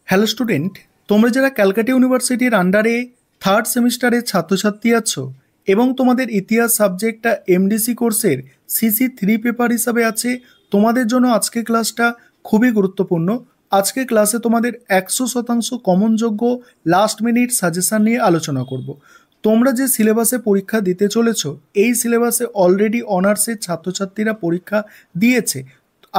Hello student, তোমরা যারা ক্যালকাটা ইউনিভার্সিটির আন্ডারে থার্ড সেমিস্টারের ছাত্রছাত্রী আছো এবং তোমাদের ইতিহাস সাবজেক্টটা এমডিসি কোর্সের সিসি 3 পেপার হিসাবে আছে, তোমাদের জন্য আজকে ক্লাসটা খুবই গুরুত্বপূর্ণ। আজকে ক্লাসে তোমাদের 100% কমনযোগ্য লাস্ট মিনিট সাজেশন নিয়ে আলোচনা করব। তোমরা যে সিলেবাসে পরীক্ষা দিতে চলেছো, এই সিলেবাসে অলরেডি অনার্সের ছাত্রছাত্রীরা পরীক্ষা দিয়েছে,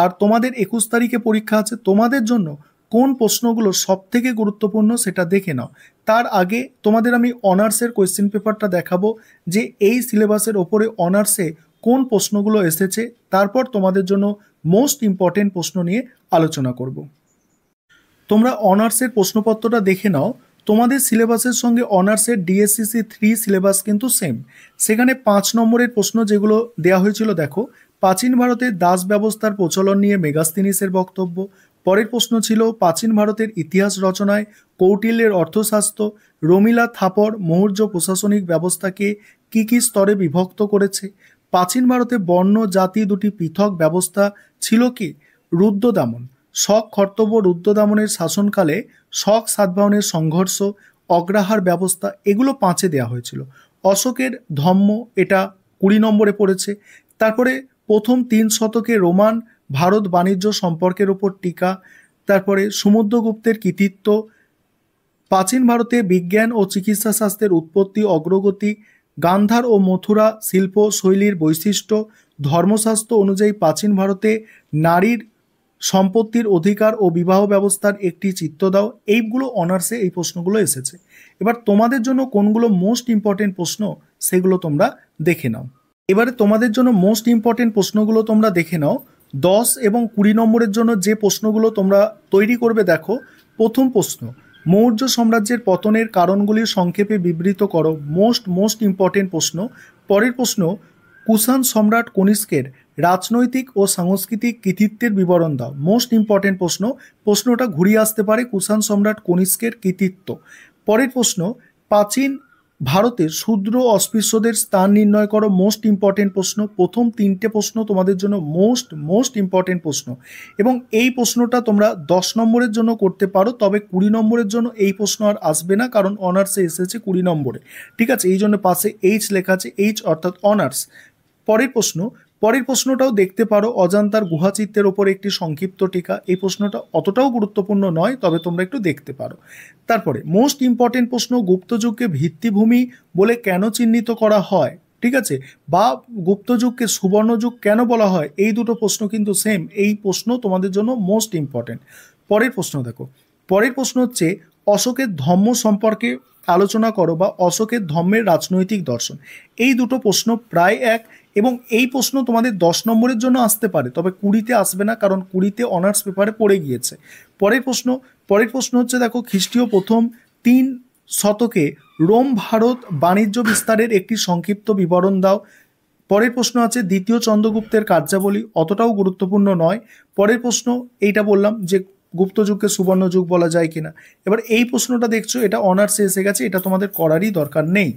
আর তোমাদের 21 তারিখে পরীক্ষা আছে। তোমাদের জন্য কোন প্রশ্নগুলো সব থেকে গুরুত্বপূর্ণ সেটা দেখে নাও। তার আগে তোমাদের আমি অনার্সের কোয়েশ্চেন পেপারটা দেখাবো যে এই সিলেবাসের ওপরে অনার্সে কোন প্রশ্নগুলো এসেছে, তারপর তোমাদের জন্য মোস্ট ইম্পর্টেন্ট প্রশ্ন নিয়ে আলোচনা করব। তোমরা অনার্সের প্রশ্নপত্রটা দেখে নাও। তোমাদের সিলেবাসের সঙ্গে অনার্সের DSCC 3 সিলেবাস কিন্তু সেম। সেখানে 5 নম্বরের প্রশ্ন যেগুলো দেওয়া হয়েছিল দেখো, প্রাচীন ভারতের দাস ব্যবস্থার প্রচলন নিয়ে মেগাস্তিনিসের বক্তব্য। পরের প্রশ্ন ছিল প্রাচীন ভারতের ইতিহাস রচনায় কৌটিল্যের অর্থশাস্ত্র, রমিলা থাপর মৌর্য প্রশাসনিক ব্যবস্থাকে কি কি স্তরে বিভক্ত করেছে। প্রাচীন ভারতে বর্ণ জাতি দুটি পৃথক ব্যবস্থা ছিল কি। রুদ্রদামন, শক কর্তব্য রুদ্রদামনের শাসনকালে শক সাতবাহনের সংঘর্ষ, অগ্রাহার ব্যবস্থা, এগুলো 5-এ দেওয়া হয়েছিল। অশোকের ধম্ম, এটা 20 নম্বরে পড়েছে। তারপরে প্রথম 3 শতকে রোমান ভারত বাণিজ্য সম্পর্কের ওপর টিকা। তারপরে সমুদ্রগুপ্তের কৃতিত্ব, প্রাচীন ভারতে বিজ্ঞান ও চিকিৎসা শাস্ত্রের উৎপত্তি অগ্রগতি, গান্ধার ও মথুরা শিল্প শৈলীর বৈশিষ্ট্য, ধর্মশাস্ত্র অনুযায়ী প্রাচীন ভারতে নারীর সম্পত্তির অধিকার ও বিবাহ ব্যবস্থার একটি চিত্র দাও। এইগুলো অনার্সে এই প্রশ্নগুলো এসেছে। এবার তোমাদের জন্য কোনগুলো মোস্ট ইম্পর্টেন্ট প্রশ্ন সেগুলো তোমরা দেখে নাও। এবারে তোমাদের জন্য মোস্ট ইম্পর্টেন্ট প্রশ্নগুলো তোমরা দেখে নাও। 10 এবং 20 নম্বরের জন্য যে প্রশ্নগুলো তোমরা তৈরি করবে দেখো। প্রথম প্রশ্ন, মৌর্য সাম্রাজ্যের পতনের কারণগুলি সংক্ষেপে বিবৃত করো। মোস্ট ইম্পর্টেন্ট প্রশ্ন। পরের প্রশ্ন, কুষাণ সম্রাট কনিষ্কের রাজনৈতিক ও সাংস্কৃতিক কৃতিত্বের বিবরণ দাও। মোস্ট ইম্পর্টেন্ট প্রশ্ন, প্রশ্নটা ঘুরিয়ে আসতে পারে, কুষাণ সম্রাট কনিষ্কের কৃতিত্ব। পরের প্রশ্ন, প্রাচীন ভারতের শূদ্র অস্পৃশ্যদের স্থান নির্ণয় করো। মোস্ট ইম্পর্টেন্ট প্রশ্ন। প্রথম 3টে প্রশ্ন তোমাদের জন্য মোস্ট ইম্পর্টেন্ট প্রশ্ন, এবং এই প্রশ্নটা তোমরা 10 নম্বরের জন্য করতে পারো, তবে 20 নম্বরের জন্য এই প্রশ্ন আর আসবে না, কারণ অনার্সে এসেছে 20 নম্বরে। ঠিক আছে, এই জন্য পাশে এইচ লেখা আছে, এইচ অর্থাৎ অনার্স। পরের প্রশ্নটাও দেখতে পারো, অজান্তার গুহাচিত্রের ওপর একটি সংক্ষিপ্ত টিকা। এই প্রশ্নটা অতটাও গুরুত্বপূর্ণ নয়, তবে তোমরা একটু দেখতে পারো। তারপরে মোস্ট ইম্পর্টেন্ট প্রশ্ন, গুপ্তযুগকে ভিত্তিভূমি বলে কেন চিহ্নিত করা হয়, ঠিক আছে, বা গুপ্তযুগকে সুবর্ণযুগ কেন বলা হয়। এই দুটো প্রশ্ন কিন্তু সেম। এই প্রশ্ন তোমাদের জন্য মোস্ট ইম্পর্টেন্ট। পরের প্রশ্ন দেখো, পরের প্রশ্ন হচ্ছে অশোকের ধম্ম সম্পর্কে আলোচনা করো, বা অশোকের ধম্মের রাজনৈতিক দর্শন। এই দুটো প্রশ্ন প্রায় এক, এবং এই প্রশ্ন তোমাদের 10 নম্বরের জন্য আসতে পারে, তবে 20-তে আসবে না, কারণ 20-তে অনার্স পেপারে পড়ে গিয়েছে। পরের প্রশ্ন হচ্ছে দেখো, খ্রিস্টীয় প্রথম 3 শতকে রোম ভারত বাণিজ্য বিস্তারের একটি সংক্ষিপ্ত বিবরণ দাও। পরের প্রশ্ন আছে দ্বিতীয় চন্দ্রগুপ্তের কার্যাবলী, অতটাও গুরুত্বপূর্ণ নয়। পরের প্রশ্ন, এইটা বললাম যে গুপ্তযুগকে সুবর্ণ যুগ বলা যায় কিনা। এবার এই প্রশ্নটা দেখছো, এটা অনার্সে এসে গেছে, এটা তোমাদের করারই দরকার নেই।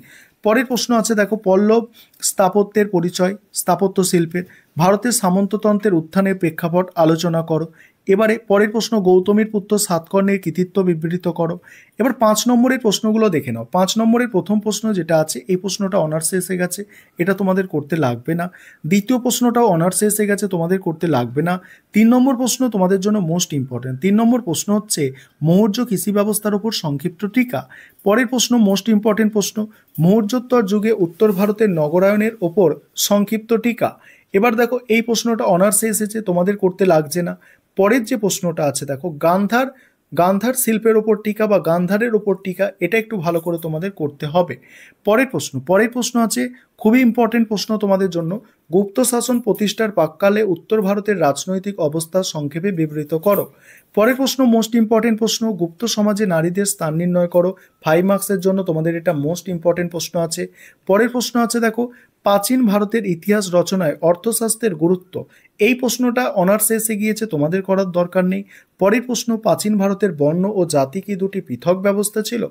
পরের প্রশ্ন আছে দেখো, পল্লব স্থাপত্যের পরিচয়, স্থাপত্য শিল্পের ভারতের সামন্ততন্ত্রের উত্থানের প্রেক্ষাপট আলোচনা করো। এবারে পরের প্রশ্ন, গৌতমীর পুত্র সাতকর্ণের কৃতিত্ব বিবৃত করো। এবার 5 নম্বরের প্রশ্নগুলো দেখে নাও। 5 নম্বরের প্রথম প্রশ্ন যেটা আছে, এই প্রশ্নটা অনার্সে এসে গেছে, এটা তোমাদের করতে লাগবে না। দ্বিতীয় প্রশ্নটাও অনার্সে এসে গেছে, তোমাদের করতে লাগবে না। 3 নম্বর প্রশ্ন তোমাদের জন্য মোস্ট ইম্পর্টেন্ট। 3 নম্বর প্রশ্ন হচ্ছে মৌর্য কৃষি ব্যবস্থার উপর সংক্ষিপ্ত টিকা। পরের প্রশ্ন মোস্ট ইম্পর্টেন্ট প্রশ্ন, মৌর্যোত্তর যুগে উত্তর ভারতের নগরায়নের ওপর সংক্ষিপ্ত টিকা। এবার দেখো, এই প্রশ্নটা অনার্সে এসেছে, তোমাদের করতে লাগছে না। পরের যে প্রশ্নটা আছে দেখো, গান্ধার শিল্পের ওপর টিকা বা গান্ধারের ওপর টিকা, এটা একটু ভালো করে তোমাদের করতে হবে। পরের প্রশ্ন আছে খুবই ইম্পর্টেন্ট প্রশ্ন তোমাদের জন্য, গুপ্ত শাসন প্রতিষ্ঠার প্রাক্কালে উত্তর ভারতের রাজনৈতিক অবস্থা সংক্ষেপে বিবৃত করো। পরের প্রশ্ন মোস্ট ইম্পর্টেন্ট প্রশ্ন, গুপ্ত সমাজে নারীদের স্থান নির্ণয় করো। 5 মার্কসের জন্য তোমাদের এটা মোস্ট ইম্পর্টেন্ট প্রশ্ন আছে। পরের প্রশ্ন আছে দেখো, প্রাচীন ভারতের ইতিহাস রচনায় অর্থশাস্ত্রের গুরুত্ব। এই প্রশ্নটা অনার্সে এসে গিয়েছে, তোমাদের করার দরকার নেই। পরের প্রশ্ন, প্রাচীন ভারতের বর্ণ ও জাতি কি দুটি পৃথক ব্যবস্থা ছিল।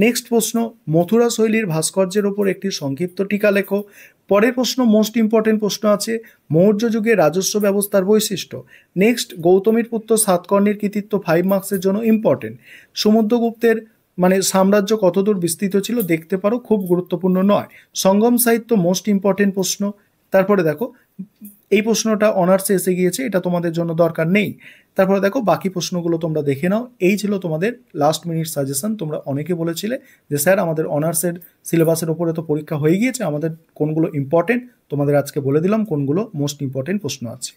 নেক্সট প্রশ্ন, মথুরা শৈলীর ভাস্কর্যের ওপর একটি সংক্ষিপ্ত টিকা লেখো। পরের প্রশ্ন মোস্ট ইম্পর্টেন্ট প্রশ্ন আছে, মৌর্য যুগে রাজস্ব ব্যবস্থার বৈশিষ্ট্য। নেক্সট, গৌতমীর পুত্র সাতকর্ণীর কৃতিত্ব 5 মার্কসের জন্য ইম্পর্টেন্ট। সমুদ্রগুপ্তের সাম্রাজ্য কতদূর বিস্তৃত ছিল দেখতে পারো, খুব গুরুত্বপূর্ণ নয়। সঙ্গম সাহিত্য মোস্ট ইম্পর্টেন্ট প্রশ্ন। তারপরে দেখো এই প্রশ্নটা অনার্সে এসে গিয়েছে, এটা তোমাদের জন্য দরকার নেই। তারপরে দেখো বাকি প্রশ্নগুলো তোমরা দেখে নাও। এই ছিল তোমাদের লাস্ট মিনিট সাজেশন। তোমরা অনেকে বলেছিলে যে স্যার আমাদের অনার্সের সিলেবাসের ওপরে তো পরীক্ষা হয়ে গিয়েছে, আমাদের কোনগুলো ইম্পর্টেন্ট তোমাদের আজকে বলে দিলাম, কোনগুলো মোস্ট ইম্পর্টেন্ট প্রশ্ন আছে।